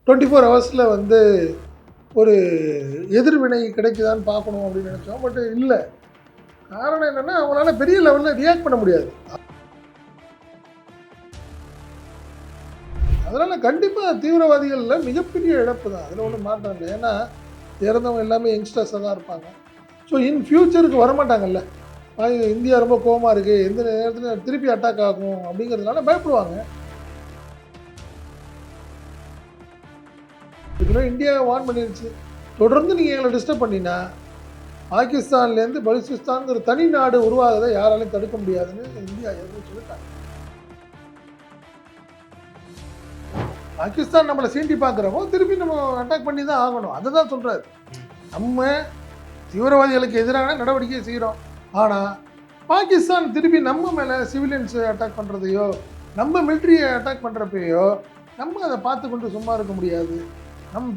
24 ஹவர்ஸில் வந்து ஒரு எதிர்வினை கிடைக்குதான்னு பார்க்கணும் அப்படின்னு நினச்சோம். பட் இல்லை. காரணம் என்னென்னா அவங்களால பெரிய லெவலில் ரியாக்ட் பண்ண முடியாது. அதனால் கண்டிப்பாக தீவிரவாதிகளில் மிகப்பெரிய இழப்பு தான். அதில் ஒன்றும் மாற்றம் இல்லை. ஏன்னா இறந்தவங்க எல்லாமே யங்ஸ்டர்ஸாக தான் இருப்பாங்க. So in ஃப்யூச்சருக்கு வரமாட்டாங்கல்ல. இந்தியா ரொம்ப கோவமாக இருக்குது, எந்த நேரத்தில் திருப்பி அட்டாக் ஆகும் அப்படிங்கிறதுனால பயப்படுவாங்க. இதுக்குள்ள இந்தியா வார்ன் பண்ணிருச்சு, தொடர்ந்து நீங்கள் எங்களை டிஸ்டர்ப் பண்ணினா பாகிஸ்தான்லேருந்து பலுச்சிஸ்தான்ங்கிற தனி நாடு உருவாகதை யாராலையும் தடுக்க முடியாதுன்னு இந்தியா எதுவும் சொல்லிட்டாங்க. பாகிஸ்தான் நம்மளை சீண்டி பார்க்குறப்போ திருப்பி நம்ம அட்டாக் பண்ணி தான் ஆகணும். அதை தான் சொல்கிறாரு. நம்ம தீவிரவாதிகளுக்கு எதிரான நடவடிக்கை செய்கிறோம். ஆனால் பாகிஸ்தான் திருப்பி நம்ம மேலே சிவிலியன்ஸை அட்டாக் பண்ணுறதையோ நம்ம மிலிட்ரியை அட்டாக் பண்ணுறப்பையோ நம்ம அதை பார்த்து கொண்டு சும்மா இருக்க முடியாது.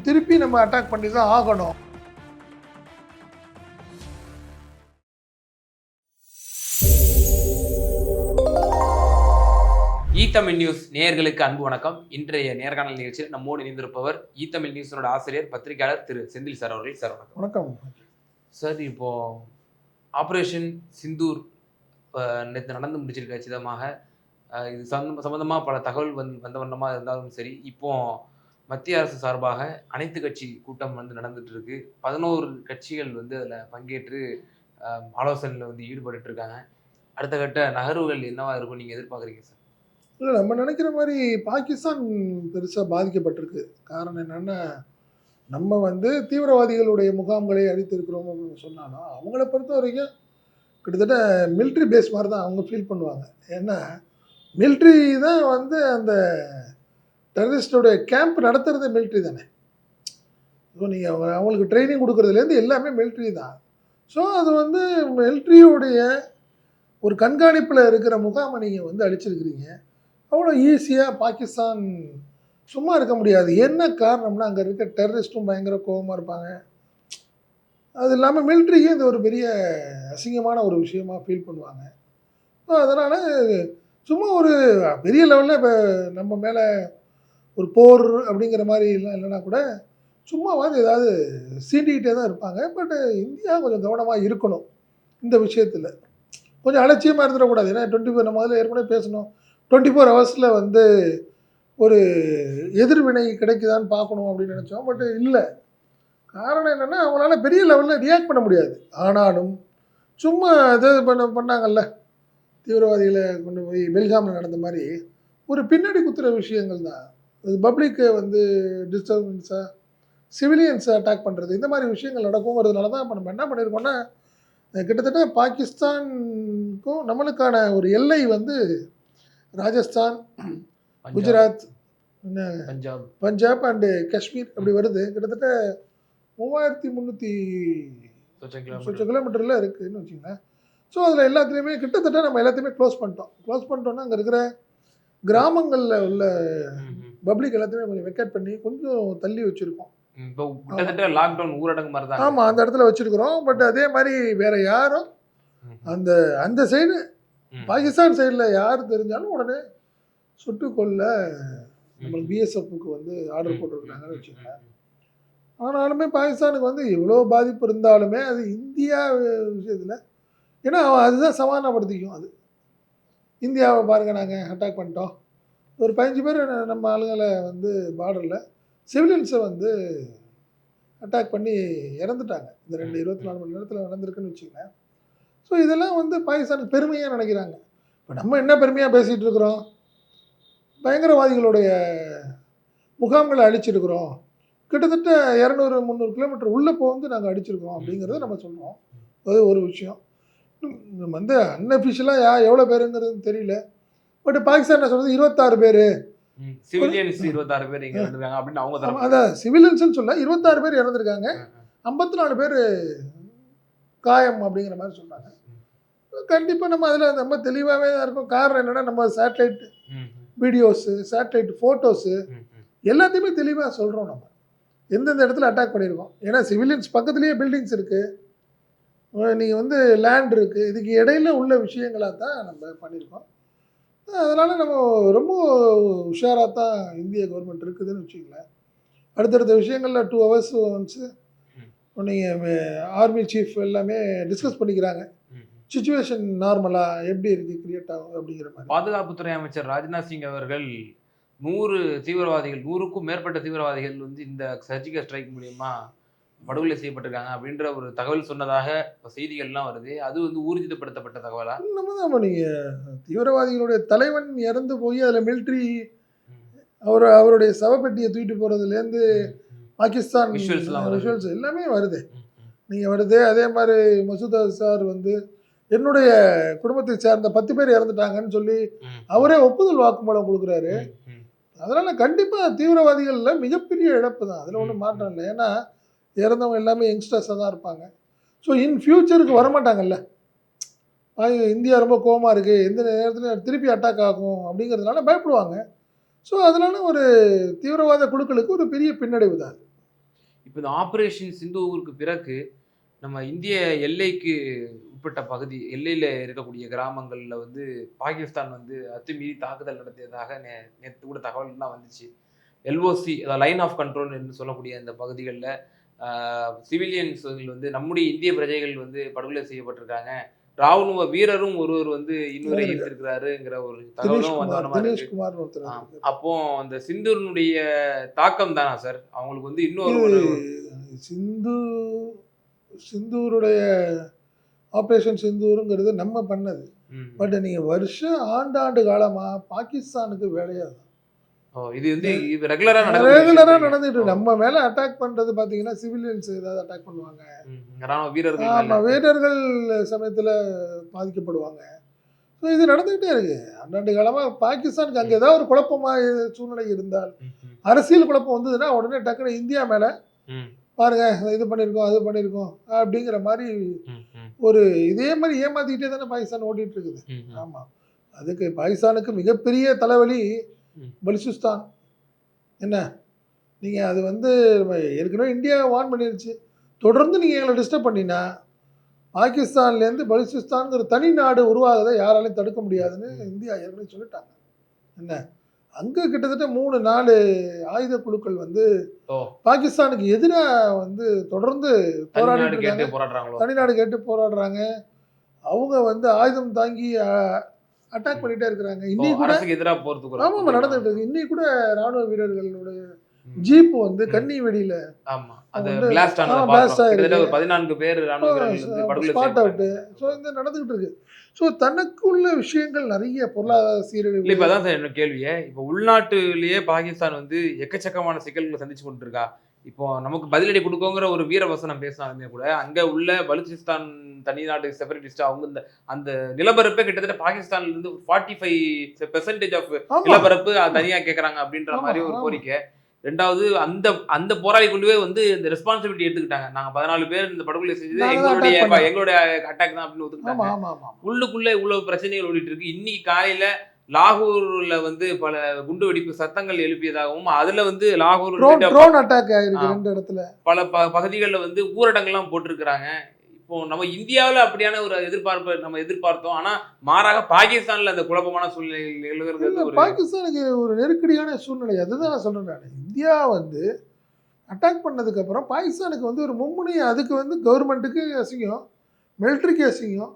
திருப்பி நம்ம அட்டாக் பண்ணி தான் ஆகணும். ஈத்தமிழ் நியூஸ் நேயர்களுக்கு அன்பு வணக்கம். இன்றைய நேர்காணல் நிகழ்ச்சியில் நம்மோடு இணைந்திருப்பவர் ஈத்தமிழ் நியூஸோட ஆசிரியர் பத்திரிகையாளர் திரு செந்தில் சார் அவர்கள். சார் வணக்கம். வணக்கம் சார். இப்போ ஆப்ரேஷன் சிந்தூர் நேற்று நடந்து முடிச்சிருக்க கச்சிதமாக இது சம்பந்தமாக பல தகவல் வந்த வண்ணமாக இருந்தாலும் சரி, இப்போ மத்திய அரசு சார்பாக அனைத்து கட்சி கூட்டம் நடந்துட்டு இருக்கு. 11 கட்சிகள் அதில் பங்கேற்று ஆலோசனையில் ஈடுபட்டு இருக்காங்க. அடுத்த கட்ட நகர்வுகள் என்னவா இருக்கும் நீங்கள் எதிர்பார்க்குறீங்க சார்? இல்லை, நம்ம நினைக்கிற மாதிரி பாகிஸ்தான் பெருசாக பாதிக்கப்பட்டிருக்கு. காரணம் என்னென்னா, நம்ம தீவிரவாதிகளுடைய முகாம்களை அழித்திருக்கிறோம் அப்படின்னு சொன்னாலும் அவங்கள பொறுத்த வரைக்கும் கிட்டத்தட்ட மிலிட்ரி பேஸ் மாதிரி தான் அவங்க ஃபீல் பண்ணுவாங்க. ஏன்னா மிலிட்ரி தான் அந்த டெரரிஸ்டோடைய கேம்ப் நடத்துறது மிலிட்ரி தானே. ஸோ நீங்கள் அவங்களுக்கு ட்ரைனிங் கொடுக்குறதுலேருந்து எல்லாமே மிலிட்ரி தான். ஸோ அது மிலிட்ரியோடைய ஒரு கண்காணிப்பில் இருக்கிற முகாமை நீங்கள் அழிச்சிருக்கிறீங்க. அவ்வளோ ஈஸியாக பாகிஸ்தான் சும்மா இருக்க முடியாது. என்ன காரணம்னா அங்கே இருக்க டெரரிஸ்ட்டும் பயங்கர கோபமாக இருப்பாங்க. அது இல்லாமல் மிலிட்ரிக்கு இது ஒரு பெரிய அசிங்கமான ஒரு விஷயமாக ஃபீல் பண்ணுவாங்க. அதனால் சும்மா ஒரு பெரிய லெவலில் இப்போ நம்ம மேலே ஒரு போர் அப்படிங்கிற மாதிரிலாம் இல்லைன்னா கூட சும்மாவாது ஏதாவது சீண்டிக்கிட்டே தான் இருப்பாங்க. பட் இந்தியா கொஞ்சம் கவனமாக இருக்கணும் இந்த விஷயத்தில். கொஞ்சம் அலட்சியமாக இருந்துடக்கூடாது. ஏன்னா 24 நம்ம அதில் ஏற்கனவே பேசணும். 24 ஹவர்ஸில் ஒரு எதிர்வினை கிடைக்குதான்னு பார்க்கணும் அப்படின்னு நினச்சோம். பட் இல்லை. காரணம் என்னென்னா அவங்களால பெரிய லெவலில் ரியாக்ட் பண்ண முடியாது. ஆனாலும் சும்மா இது பண்ணாங்கல்ல, தீவிரவாதிகளை கொண்டு போய் பெல்காமில் நடந்த மாதிரி ஒரு பின்னாடி குத்துற விஷயங்கள் தான். அது பப்ளிக்கை டிஸ்டர்பன்ஸாக சிவிலியன்ஸை அட்டாக் பண்ணுறது, இந்த மாதிரி விஷயங்கள் நடக்குங்கிறதுனால தான் இப்போ நம்ம என்ன பண்ணியிருக்கோம்னா, கிட்டத்தட்ட பாகிஸ்தானுக்கும் நம்மளுக்கான ஒரு எல்லை ராஜஸ்தான், குஜராத், பஞ்சாப் அண்டு காஷ்மீர் அப்படி வருது. கிட்டத்தட்ட 3300 கிலோமீட்டரில் இருக்குதுன்னு வச்சுங்களேன். ஸோ அதில் எல்லாத்துலேயுமே கிட்டத்தட்ட நம்ம எல்லாத்தையுமே க்ளோஸ் பண்ணிட்டோம்னா அங்கே இருக்கிற கிராமங்களில் உள்ள பப்ளிக் எல்லாத்தையுமே கொஞ்சம் வெக்கேட் பண்ணி கொஞ்சம் தள்ளி வச்சுருக்கோம். ஆமாம், அந்த இடத்துல வச்சுருக்குறோம். பட் அதே மாதிரி வேறு யாரும் அந்த சைடு பாகிஸ்தான் சைடில் யார் தெரிஞ்சாலும் உடனே சுட்டுக்கொள்ள நம்மளுக்கு பிஎஸ்எஃப்க்கு ஆர்டர் போட்டிருக்கிறாங்கன்னு வச்சுக்கோங்க. ஆனாலுமே பாகிஸ்தானுக்கு இவ்வளோ பாதிப்பு இருந்தாலுமே அது இந்தியா விஷயத்தில், ஏன்னா அதுதான் சமாதானப்படுத்திக்கும். அது இந்தியாவை பாருங்கள், நாங்கள் அட்டாக் பண்ணிட்டோம், ஒரு 15 பேர் நம்ம ஆளுங்களை பார்டரில் சிவிலியன்ஸை அட்டாக் பண்ணி இறந்துட்டாங்க. இந்த 24 மணி நேரத்தில் நடந்திருக்குன்னு வச்சுக்கோங்க. ஸோ இதெல்லாம் பாகிஸ்தானுக்கு பெருமையாக நினைக்கிறாங்க. இப்போ நம்ம என்ன பெருமையாக பேசிகிட்டு இருக்கிறோம், பயங்கரவாதிகளுடைய முகாம்களை அழிச்சிருக்கிறோம், கிட்டத்தட்ட 200-300 கிலோமீட்டர் உள்ளே நாங்கள் அடிச்சிருக்கோம் அப்படிங்கிறத நம்ம சொல்கிறோம். அது ஒரு விஷயம். அன்அஃபிஷியலாக எவ்வளோ பேருங்கிறது தெரியல. பட் பாகிஸ்தான் என்ன சொல்கிறது, 26 பேர் சிவிலியன்ஸ், 26 பேர் இங்கே இருந்திருக்காங்க அப்படின்னு அவங்க தரப்பு. அதான் சிவிலியன்ஸ்னு சொல்ல 26 பேர் இறந்துருக்காங்க, 54 பேர் காயம் அப்படிங்கிற மாதிரி சொன்னாங்க. கண்டிப்பாக நம்ம அதில் ரொம்ப தெளிவாகவே தான் இருக்கும். காரணம் என்னென்னா, நம்ம சேட்டலைட் வீடியோஸு, சேட்டலைட் ஃபோட்டோஸு எல்லாத்தையுமே தெளிவாக சொல்கிறோம். நம்ம எந்தெந்த இடத்துல அட்டாக் பண்ணியிருக்கோம். ஏன்னா சிவிலியன்ஸ் பக்கத்துலேயே பில்டிங்ஸ் இருக்குது, நீங்கள் லேண்ட் இருக்குது, இதுக்கு இடையில உள்ள விஷயங்களாக தான் நம்ம பண்ணியிருக்கோம். அதனால் நம்ம ரொம்ப உஷாராக தான் இந்திய கவர்மெண்ட் இருக்குதுன்னு வச்சுக்கங்களேன். அடுத்தடுத்த விஷயங்களில் 2 ஹவர்ஸ் ஒன்ஸு ம். நீங்கள் ஆர்மி சீஃப் எல்லாமே டிஸ்கஸ் பண்ணிக்கிறாங்க. ம். சிச்சுவேஷன் நார்மலாக எப்படி இருக்குது கிரியேட் ஆகும் அப்படிங்கிற மாதிரி. பாதுகாப்புத்துறை அமைச்சர் ராஜ்நாத் சிங் அவர்கள் 100 தீவிரவாதிகள் 100க்கும் மேற்பட்ட தீவிரவாதிகள் வந்து இந்த சர்ஜிக்கல் ஸ்ட்ரைக் மூலியமா படுகொலை செய்யப்பட்டிருக்காங்க அப்படின்ற ஒரு தகவல் சொன்னதாக இப்ப செய்திகள்லாம் வருது. அது வந்து ஊர்ஜிதப்படுத்தப்பட்ட தகவலா? நம்ம தான் நீங்கள் தீவிரவாதிகளுடைய தலைவன் இறந்து போய் அதில் மிலிட்ரி ம். அவருடைய சவப்பெட்டியை தூக்கிட்டு போகிறதுலேருந்து ம். ம். பாகிஸ்தான் விஷுவல்ஸ்லாம் வருது. விஷுவல்ஸ் எல்லாமே வருது. ம். ம். நீங்கள் வருது. அதே மாதிரி மசூத் அசார் வந்து என்னுடைய குடும்பத்தை சேர்ந்த 10 பேர் இறந்துட்டாங்கன்னு சொல்லி ம். அவரே ஒப்புதல் வாக்குமூலம் கொடுக்குறாரு. ம். ம். அதனால கண்டிப்பாக தீவிரவாதிகள்ல மிகப்பெரிய இழப்பு தான். அதில் ஒன்றும் மாற்றம் இல்லை. ஏன்னா இறந்தவங்க எல்லாமே யங்ஸ்டர்ஸாக தான் இருப்பாங்க. So in ஃபியூச்சருக்கு வரமாட்டாங்கல்ல. இந்தியா ரொம்ப கோவமாக இருக்குது, எந்த நேரத்தில் திருப்பி அட்டாக் ஆகும் அப்படிங்கிறதுனால பயப்படுவாங்க. ஸோ அதனால ஒரு தீவிரவாத குழுக்களுக்கு ஒரு பெரிய பின்னடைவு தான். இப்ப இந்த ஆபரேஷன் சிந்தூருக்கு பிறகு நம்ம இந்திய எல்லைக்கு உட்பட்ட பகுதி எல்லையில இருக்கக்கூடிய கிராமங்கள்ல வந்து பாகிஸ்தான் வந்து அத்துமீறி தாக்குதல் நடத்தியதாக நேத்து கூட தகவல்லாம் வந்துச்சு. எல்ஓசி அதாவது லைன் ஆஃப் கண்ட்ரோல் என்று சொல்லக்கூடிய அந்த பகுதிகளில் சிவிலியன்ஸ் வந்து நம்முடைய இந்திய பிரஜைகள் வந்து படுகொலை செய்யப்பட்டிருக்காங்க. ராணுவ வீரரும் ஒருவர் வந்து இன்னொரு ஈர்த்திருக்கிறாருங்கிற ஒரு தகவலும் வந்து வந்த மாதிரி இருக்கு. தினேஷ்குமார் ஒருத்தர் இருக்காரு. அப்போ அந்த சிந்தூரினுடைய தாக்கம் தானா சார்? அவங்களுக்கு வந்து இன்னொரு இது ஒரு சிந்து சிந்தூருடைய ஆப்ரேஷன் சிந்தூருங்கிறது நம்ம பண்ணது. ம். பட் நீங்கள் வருஷம் ஆண்டாண்டு காலமாக பாகிஸ்தானுக்கு வேலையாக தான் ஓ இது வந்து இது ரெகுலரா ரெகுலராக நடந்துட்டு இருக்கு. நம்ம மேலே அட்டாக் பண்ணுறது பார்த்தீங்கன்னா சிவிலியன்ஸ் ஏதாவது அட்டாக் பண்ணுவாங்க. ராணுவ வீரர்கள் மேல. ஆமாம், வீரர்கள் சமயத்தில் பாதிக்கப்படுவாங்க. ஸோ இது நடந்துக்கிட்டே இருக்கு. ஆண்டாண்டு காலமாக பாகிஸ்தானுக்கு அங்கே ஏதாவது ஒரு குழப்பமாக சூழ்நிலை இருந்தால், ம். ம். அரசியல் குழப்பம் வந்ததுன்னா உடனே டக்குனு இந்தியா மேலே ம். பாருங்க இது பண்ணியிருக்கோம் அது பண்ணியிருக்கோம் அப்படிங்கிற மாதிரி ம். ம். ஒரு இதே மாதிரி ஏமாத்திக்கிட்டே தானே பாகிஸ்தான் ஓட்டிகிட்டு இருக்குது. ம். ம். ஆமாம், அதுக்கு பாகிஸ்தானுக்கு மிகப்பெரிய தலைவலி ம். பலுசிஸ்தான். என்ன நீங்கள் அது வந்து ஏற்கனவே இந்தியா வார்ன் பண்ணிருச்சு. தொடர்ந்து நீங்கள் எங்களை டிஸ்டர்ப் பண்ணினா பாகிஸ்தான்லேருந்து பலுசிஸ்தான்ங்கிற தனி நாடு உருவாகுதை யாராலையும் தடுக்க முடியாதுன்னு இந்தியா ஏற்கனவே சொல்லிட்டாங்க. என்ன அங்கே கிட்டத்தட்ட 3-4 ஆயுத குழுக்கள் வந்து ஓ பாகிஸ்தானுக்கு எதிராக வந்து தொடர்ந்து போராடிட்டு தனிநாடு இருக்காங்க. கேட்டு போராடுறாங்களோ? தனிநாடு கேட்டு போராடுறாங்க. அவங்க வந்து ஆயுதம் தாங்கி அட்டாக் பண்ணிட்டே இருக்கிறாங்க. ஓ, இன்னைக்கு கூட அரசுக்கு எதிராக போறதுக்கு ஆமாம் நடந்துட்டு இருக்கு. இன்னைக்கு கூட ராணுவ வீரர்களுடைய ம். ஜீப் வந்து ம். கன்னி வெடியில ஆமா அது வந்து பிளாஸ்ட் ஆனதை blast பார்த்தோம். ஆயிருக்கு. கிட்டத்தட்ட ஒரு 14 பேர் ராணுவ வீரர்கள் வந்து படுகொலை ஸ்பாட் அவுட்டு. செய்யப்பட்டாங்க. ஸோ இந்த நடந்துகிட்டு இருக்கு. ஸோ தனக்குள்ள விஷயங்கள் நிறைய பொருளாதார இல்ல சீரழிவு. இப்ப அதான் சார் என்னோட கேள்வியே. இப்போ உள்நாட்டிலேயே பாகிஸ்தான் வந்து எக்கச்சக்கமான சிக்கல்களை சந்திச்சு கொண்டு இருக்கா. இப்போ நமக்கு பதிலடி கொடுக்கோங்கிற ஒரு வீர வசனம் பேசினாலுமே கூட அங்க உள்ள பலுச்சிஸ்தான் தனிநாடு செப்பரேட்டிஸ்ட் அவங்க அந்த நிலப்பரப்பே கிட்டத்தட்ட பாகிஸ்தான்ல இருந்து 45% ஆஃப் ஆமா நிலப்பரப்பு தனியா கேக்குறாங்க அப்படின்ற ஆமா மாதிரி ஒரு ஆமா கோரிக்கை. ரெண்டாவது அந்த அந்த போராளிக்குள்ளவே வந்து இந்த ரெஸ்பான்சிபிலிட்டி எடுத்துக்கிட்டாங்க. நாங்க 14 பேர் இந்த படுகொலை செஞ்சது நாங்க தான் எங்களுடைய அட்டாக் பண்ணோம். எங்களுடைய அட்டாக் தான் அப்படின்னு ஒத்துக்கிட்டாங்க. ஆமா ஆமா ஆமா உள்ளுக்குள்ள இவ்வளவு பிரச்சனைகள் ஓடிட்டு இருக்கு. இன்னைக்கு காலையில லாகூர்ல வந்து பல குண்டு வெடிப்பு சத்தங்கள் எழுப்பியதாகவும் அதுல வந்து லாகூர் உள்ளிட்ட ட்ரோன் அட்டாக் ஆயிருக்கு ஆ, 2 இடத்துல. பல பகுதிகளில் வந்து ஊரடங்கெல்லாம் போட்டிருக்கிறாங்க. இப்போ நம்ம இந்தியாவில் அப்படியான ஒரு எதிர்பார்ப்பை நம்ம எதிர்பார்த்தோம். ஆனா மாறாக பாகிஸ்தான்ல அந்த குழப்பமான சூழ்நிலை நிலவுகிறது இல்ல ஒரு பாகிஸ்தானுக்கு ஒரு நெருக்கடியான சூழ்நிலை. அதுதான் நான் சொல்றேன் நான். இந்தியா வந்து அட்டாக் பண்ணதுக்கு அப்புறம் பாகிஸ்தானுக்கு வந்து ஒரு மும்முனை. அதுக்கு வந்து கவர்மெண்ட்டுக்கு அசிங்கம், மிலிட்ரிக்கு அசிங்கம்,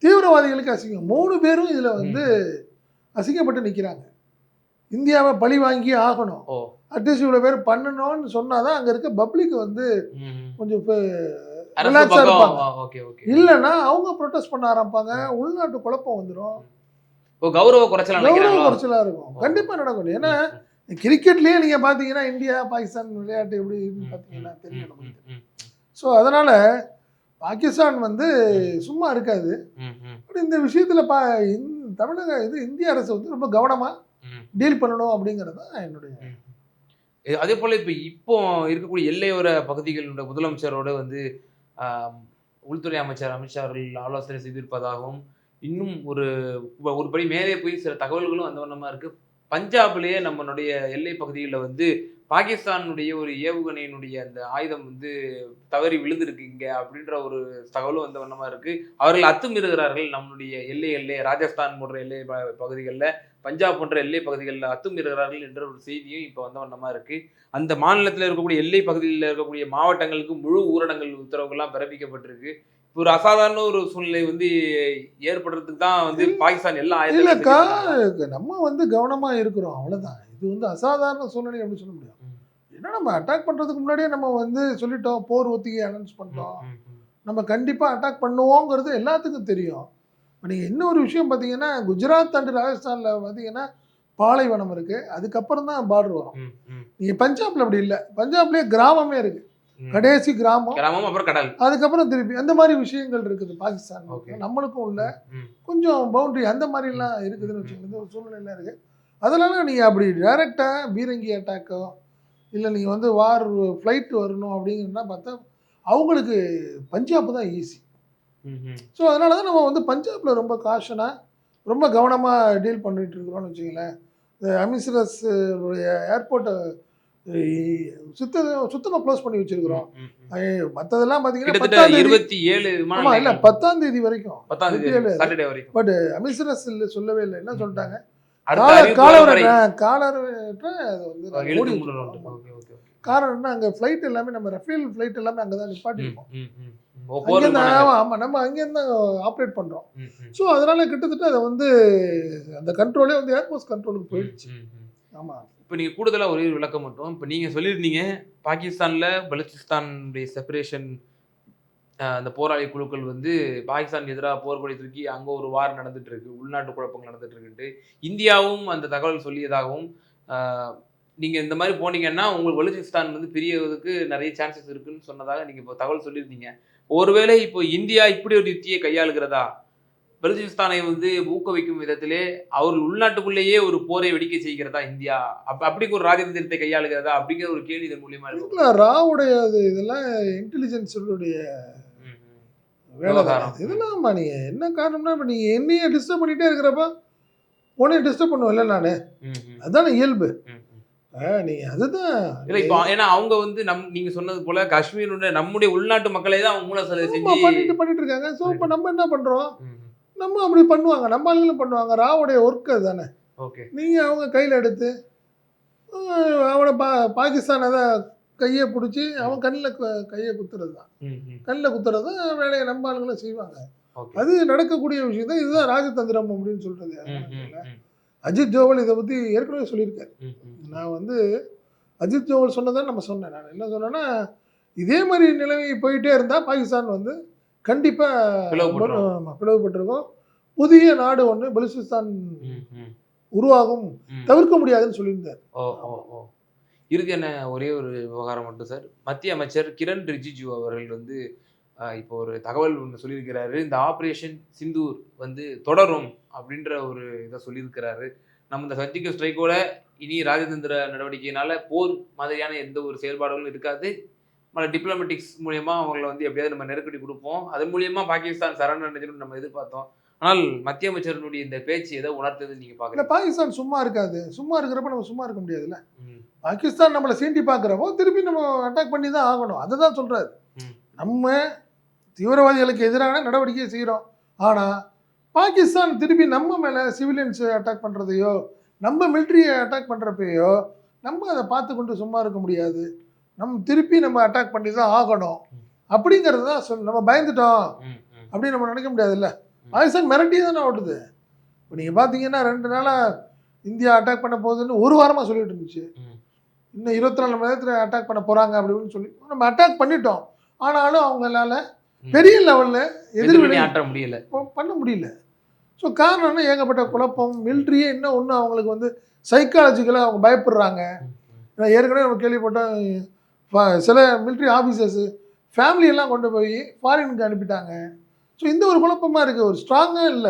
தீவிரவாதிகளுக்கு அசிங்கம். 3 பேரும் இதுல வந்து அசிங்கப்பட்டு நிக்கிறாங்க. இந்தியாவை பழி வாங்கி ஆகணும். ஓ அட்லீஸ்ட் இவ்வளோ பேர் பண்ணணும்னு சொன்னாதான் அங்க இருக்க பப்ளிக் வந்து கொஞ்சம் அரசு ரிலாக்ஸா பக்கம் இருப்பாங்க. Okay okay. இல்லைன்னா அவங்க ப்ரொட்டஸ்ட் பண்ண ஆரம்பிப்பாங்க. உள்நாட்டு குழப்பம் வந்துடும். இப்போ கௌரவ குறைச்சல் கௌரவ நினைக்கிறாங்களோ? குறைச்சலா இருக்கும். கண்டிப்பா நடக்கும். ஏன்னா கிரிக்கெட்லயே நீங்க பாத்தீங்கன்னா இந்தியா பாகிஸ்தான் விளையாட்டு எப்படி பாத்தீங்கன்னா தெரியும் நமக்கு. ஸோ அதனால பாகிஸ்தான் வந்து சும்மா இருக்காது. பட் இந்த விஷயத்துல தமிழக இந்திய அரசு வந்து ரொம்ப கவனமா டீல் பண்ணணும் அப்படிங்கிறது தான் என்னுடைய. அதே போல இப்போ இருக்கக்கூடிய எல்லையோர பகுதிகளோட முதலமைச்சரோட வந்து உள்துறை அமைச்சர் அமித்ஷா அவர்கள் ஆலோசனை செய்திருப்பதாகவும் இன்னும் ஒரு படி மேலே போய் சில தகவல்களும் அந்த வண்ணமா இருக்கு. பஞ்சாப்லேயே நம்மளுடைய எல்லை பகுதிகளில் வந்து பாகிஸ்தானுடைய ஒரு ஏவுகணையினுடைய அந்த ஆயுதம் வந்து தவறி விழுந்திருக்கு இங்க அப்படின்ற ஒரு தகவலும் வந்த வண்ணமா இருக்கு. அவர்கள் அத்துமீறுகிறார்கள் நம்மளுடைய எல்லை ராஜஸ்தான் போன்ற எல்லை பகுதிகளில் பஞ்சாப் போன்ற எல்லை பகுதிகளில் அத்துமீறுகிறார்கள் என்ற ஒரு செய்தியும் இப்போ வந்த வண்ணமா இருக்கு. அந்த மாநிலத்தில் இருக்கக்கூடிய எல்லை பகுதியில் இருக்கக்கூடிய மாவட்டங்களுக்கு முழு ஊரடங்கு உத்தரவுகள்லாம் பிறப்பிக்கப்பட்டிருக்கு. ஒரு அசாதாரண ஒரு சூழ்நிலை வந்து ஏற்படுறதுக்கு தான் வந்து பாகிஸ்தான் எல்லா ஆயத்தங்களும் இல்லக்கா, செஞ்சுட்டு நம்ம வந்து கவனமா இருக்கிறோம் அவ்வளவுதான். இது வந்து அசாதாரண சூழ்நிலை அப்படின்னு சொல்ல முடியும். இருக்காங்க. ஏன்னா நம்ம அட்டாக் பண்றதுக்கு முன்னாடியே நம்ம வந்து சொல்லிட்டோம், போர் ஒத்திகை அனௌன்ஸ் ம், பண்ணிட்டோம். ம், ம், நம்ம கண்டிப்பா அட்டாக் பண்ணுவோங்கிறது எல்லாத்துக்கும் தெரியும். இப்ப நீங்க இன்னொரு விஷயம் பார்த்தீங்கன்னா, குஜராத் அண்ட் ராஜஸ்தான்ல பார்த்தீங்கன்னா, பாலைவனம் இருக்கு. அதுக்கப்புறம் தான் பார்டர் வரும். ம், ம், நீங்க பஞ்சாப்ல அப்படி இல்ல. பஞ்சாப்லயே கிராமமே இருக்கு. ம். கடைசி கிராமம். கிராமம் அப்புறம் கடல். அதுக்கப்புறம் திருப்பி அந்த மாரி விஷயங்கள் இருக்குது பாகிஸ்தான். ஓகே. நம்மளுக்கும் உள்ள ம், ம், கொஞ்சம் பவுண்டரி அந்த ம், மாரிலாம் ம், இருக்குதுன்னு ம், வச்சுக்கோங்க. இந்த ஒரு சூழ்நிலைலாம் இருக்கு. அதனால நீங்க அப்படி டைரக்ட்டா பீரங்கி அட்டாக்கோ, இல்ல நீங்க வந்து ஃப்ளைட் வரணும் அப்படிங்கன்னா பார்த்தா, அவங்களுக்கு பஞ்சாப் தான் ஈஸி. ம், ம். ஸோ அதனால தான் நம்ம வந்து பஞ்சாப்ல ரொம்ப காஷனா, ரொம்ப கவனமா டீல் பண்ணிட்டு இருக்கிறோம்னு வச்சுக்கங்களேன். இந்த அமிர்தசரஸ் உடைய ஏர்போர்ட்ட சுத்தமா க்ளோஸ் பண்ணி ம், வச்சிருக்கிறோம். ம், ம். மத்ததெல்லாம் பார்த்தீங்கன்னா கிட்டத்தட்ட 10ஆம் தேதி. 27 விமான ஆமா, இல்ல நிலையங்கள் 10ஆம் தேதி வரைக்கும். 10ஆம் தேதி 27 சாட்டர்டே வரைக்கும். பட் அமிர்தசரஸ் சொல்லவே இல்ல. என்ன ம், ம். சொல்லிட்டாங்க? அடுத்த அறிவிப்பு வரும் வரை காலரேற்ற அது வந்து நாங்க இழுத்து மூடி மூடணும். வச்சிருக்கோம். ஆமா. Okay, okay, okay. காரணம் என்ன, அங்க ஃப்ளைட் எல்லாமே நம்ம ரஃபேல் ஃப்ளைட் எல்லாமே அங்க தான் ம், நிப்பாட்டியிருக்கோம். ம், ம். ஓ, போர் அங்கேருந்து விமானங்கள். ஆமா நம்ம அங்கேருந்து தான் ஆப்ரேட் பண்றோம். ம், ம், ஸோ அதனால கிட்டத்தட்ட அத வந்து அந்த கண்ட்ரோலே வந்து ஏர்ஃபோர்ஸ் கண்ட்ரோலுக்கு ம், போயிடுச்சு. ம், ம். ஆமா. இப்ப நீங்க கூடுதலா ஒரே ஒரு விளக்கம் மட்டும். இப்ப நீங்க சொல்லியிருந்தீங்க, பாகிஸ்தான்ல பலூச்சிஸ்தானுடைய செப்பரேஷன் அந்த போராளி குழுக்கள் வந்து பாகிஸ்தானுக்கு எதிரா போர்க்கொடி தூக்கி அங்க ஒரு வார் நடந்துட்டு இருக்கு. உள்நாட்டு குழப்பங்கள் நடந்துட்டு இருக்குன்ட்டு. இந்தியாவும் அந்த தகவல் சொல்லியதாகவும், அ நீங்க இந்த மாரி போனீங்கன்னா, உங்களுக்கு பலூச்சிஸ்தான் வந்து பிரியறதுக்கு நெறைய சான்சஸ் இருக்குன்னு சொன்னதாக நீங்க இப்ப தகவல் சொல்லியிருந்தீங்க. ஒருவேளை இப்போ இந்தியா இப்படி ஒரு யுக்தியை கையாளுகிறதா? பலூச்சிஸ்தானை வந்து ஊக்குவிக்கும் விதத்திலே, அவர்கள் உள்நாட்டுக்குள்ளேயே ஒரு போரை வெடிக்க செய்கிறதா இந்தியா? அப்படி ஒரு ராஜதந்திரத்தை கையாளுகிறதா? அப்படிங்கிற ஒரு கேள்வி இதன் மூலியமா இல்ல எழுப்பப்படுது. ராவுடைய இதெல்லாம் இன்டெலிஜென்ஸுடைய ம், ம். வேலை தானே விவகாரம். அது. ம். இதெல்லாம் நீங்க என்ன காரணம்னா, இப்ப நீங்க என்னையே டிஸ்டர்ப் பண்ணிட்டே இருக்கிறப்ப, உன்னையும் டிஸ்டர்ப் பண்ணுவேன்ல நானு. ம், ம். அதானே இயல்பு. ம், ம். நீங்க அதுதான். இல்ல இப்போ ஏன்னா அவங்க வந்து நீங்க சொன்னது போல காஷ்மீருடைய நம்முடைய உள்நாட்டு மக்களே தான் அவங்க மூல செலவு ஆமா, செஞ்சு பண்ணிட்டு இருக்காங்க. ஸோ இப்ப பண்ணிட்டு நம்ம என்ன பண்றோம்? ம். நம்ம அப்படி பண்ணுவாங்க. நம்ம ஆளுங்களும் பண்ணுவாங்க. ராவுடைய ஒர்க் அதுதானே. ஓகே. நீங்க அவங்க கையில எடுத்து அ அவன பாகிஸ்தான் அத கைய புடிச்சு ம். அவன் கண்ணுல கைய குத்துறது தான். ம், ம். கண்ணுல குத்துறது தான் வேலைய நம்ம ஆளுங்களும் செய்வாங்க. ஓகே. அது நடக்கக்கூடிய விஷயம் தான். இதுதான் ராஜதந்திரம் அப்படின்னு சொல்றது. ம், ம், ம். அஜித் ஜோவல் இத பத்தி ஏற்கனவே சொல்லியிருக்காரு. ம், ம். நான் வந்து அஜித் ஜோவல் சொன்னத நம்ம சொன்னேன். நான் என்ன சொன்னேன்னா, இதே மாரி நிலைமை போயிட்டே இருந்தா பாகிஸ்தான் வந்து கண்டிப்பா பிளவுபட்டுரும். பிளவுபட்டிருக்கும். புதிய நாடு ஒண்ணு பலூச்சிஸ்தான் ம், ம். உருவாகும். ம். தவிர்க்க முடியாதுன்னு சொல்லியிருந்தார். ஓ, ஓ, ஓ. இறுதியான ஒரே ஒரு விவகாரம் மட்டும் சார். மத்திய அமைச்சர் கிரண் ரிஜிஜு அவர்கள் வந்து இப்போ ஒரு தகவல் ஒண்ணு சொல்லியிருக்கிறாரு. இந்த ஆப்பரேஷன் சிந்தூர் வந்து தொடரும் அப்படின்ற ஒரு இத சொல்லியிருக்கிறாரு. நம்ம இந்த சர்ஜிக்கல் ஸ்ட்ரைக்கோட இனி ராஜதந்திர நடவடிக்கையினால போர் மாதிரியான எந்த ஒரு செயல்பாடுகளும் இருக்காது. நம்ம டிப்ளோமேட்டிக்ஸ் மூலியமா அவங்கள வந்து எப்படியாவது நம்ம நெருக்கடி குடுப்போம். அதன் மூலியமா பாகிஸ்தான் சரண்டர் அடைஞ்சிரும்னு நம்ம எதிர்பார்த்தோம். ஆனால் மத்திய அமைச்சரினுடைய இந்த பேச்சு எத உணர்த்துதுன்னு நீங்க இல்ல பார்க்குறீங்க? பாகிஸ்தான் சும்மா இருக்காது. சும்மா இருக்கிறப்ப நம்ம சும்மா இருக்க முடியாதுல்ல. ம். பாகிஸ்தான் நம்மள சீண்டி பார்க்கிறப்போ, திருப்பி நம்ம அட்டாக் பண்ணி தான் ஆகணும். அததான் சொல்றாரு. ம். நம்ம தீவிரவாதிகளுக்கு எதிரான நடவடிக்கை செய்றோம். ஆனா, பாகிஸ்தான் திருப்பி நம்ம மேல சிவிலியன்ஸ் அட்டாக் பண்றதையோ, நம்ம மிலிட்டரிய அட்டாக் பண்றப்பயோ, நம்ம அத பார்த்துக்கொண்டு சும்மா இருக்க முடியாது. திருப்பி நம்ம அட்டாக் பண்ணி தான் ஆகணும். ம். அப்படிங்கிறது தான் நம்ம பயந்துட்டோம். ம். ம். அப்படின்னு நம்ம நினைக்க முடியாதுல்ல. ம். பாகிஸ்தான் மிரட்டி தானே ஓடுது. இப்ப நீங்க பார்த்தீங்கன்னா 2 நாளா இந்தியா அட்டாக் பண்ண போகுதுன்னு 1 வாரமா சொல்லிட்டு இருந்துச்சு. ம். இன்னும் 24 மணி நேரத்துல அட்டாக் பண்ண போறாங்க அப்படி இப்படின்னு சொல்லி நம்ம அட்டாக் பண்ணிட்டோம். ஆனாலும் அவங்களால ம். பெரிய லெவல்ல எதிர்வினை எதிர்வினை ஆற்ற முடியல. பண்ண முடியல. ஸோ காரணம் என்ன? ஏகப்பட்ட குழப்பம். மிலிட்டரியே இன்னும் ஒண்ணும் அவங்களுக்கு வந்து சைக்காலஜிக்கலா அவங்க பயப்படுறாங்க. ம். நான் ஏற்கனவே நம்ம கேள்விப்பட்டோம். சில மிலிட்டரி ஆஃபீசர்ஸ் ஃபேமிலி எல்லாம் கொண்டு போய் ஃபாரினுக்கு அனுப்பிட்டாங்க. ஸோ இந்த ஒரு குழப்பமா இருக்கு. ஒரு ஸ்ட்ராங்கா இல்ல.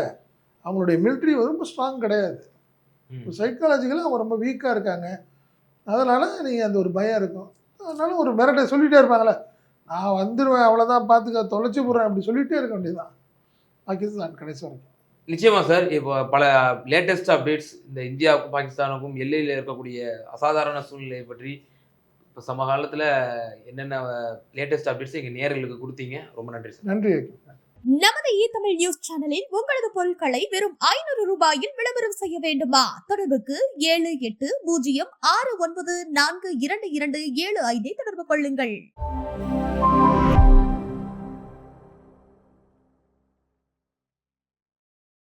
அவங்களுடைய மிலிட்டரி ரொம்ப ஸ்ட்ராங் கிடையாது. ம். சைக்காலஜிக்கலா அவங்க ரொம்ப வீக்கா இருக்காங்க. அதனால நீங்க அந்த ஒரு பயம் இருக்கும். அதனால ஒரு மிரட்ட சொல்லிட்டே இருப்பாங்கல்ல. நான் வந்துருவேன் அவ்வளோதான் பார்த்துக்க தொலைச்சு போடுறேன் அப்படி சொல்லிட்டே இருக்க வேண்டியதுதான். பாகிஸ்தான் கடைசி வரைக்கும். நிச்சயமா சார். இப்போ பல லேட்டஸ்ட் அப்டேட்ஸ் இந்த இந்தியாவுக்கும், பாகிஸ்தானுக்கும் எல்லையில இருக்கக்கூடிய அசாதாரண சூழ்நிலையை பற்றி இப்ப சமகாலத்துல என்னென்ன லேட்டஸ்ட் அப்டேட்ஸ் எங்க நேயர்களுக்கு குடுத்தீங்க. ரொம்ப நன்றி சார். நன்றி. நமது தமிழ் நியூஸ் சேனலில் உங்களது பொருட்களை வெறும் 500 ரூபாயில் விளம்பரம் செய்ய வேண்டுமா? தொடர்புக்கு 7806942275 தொடர்பு கொள்ளுங்கள்.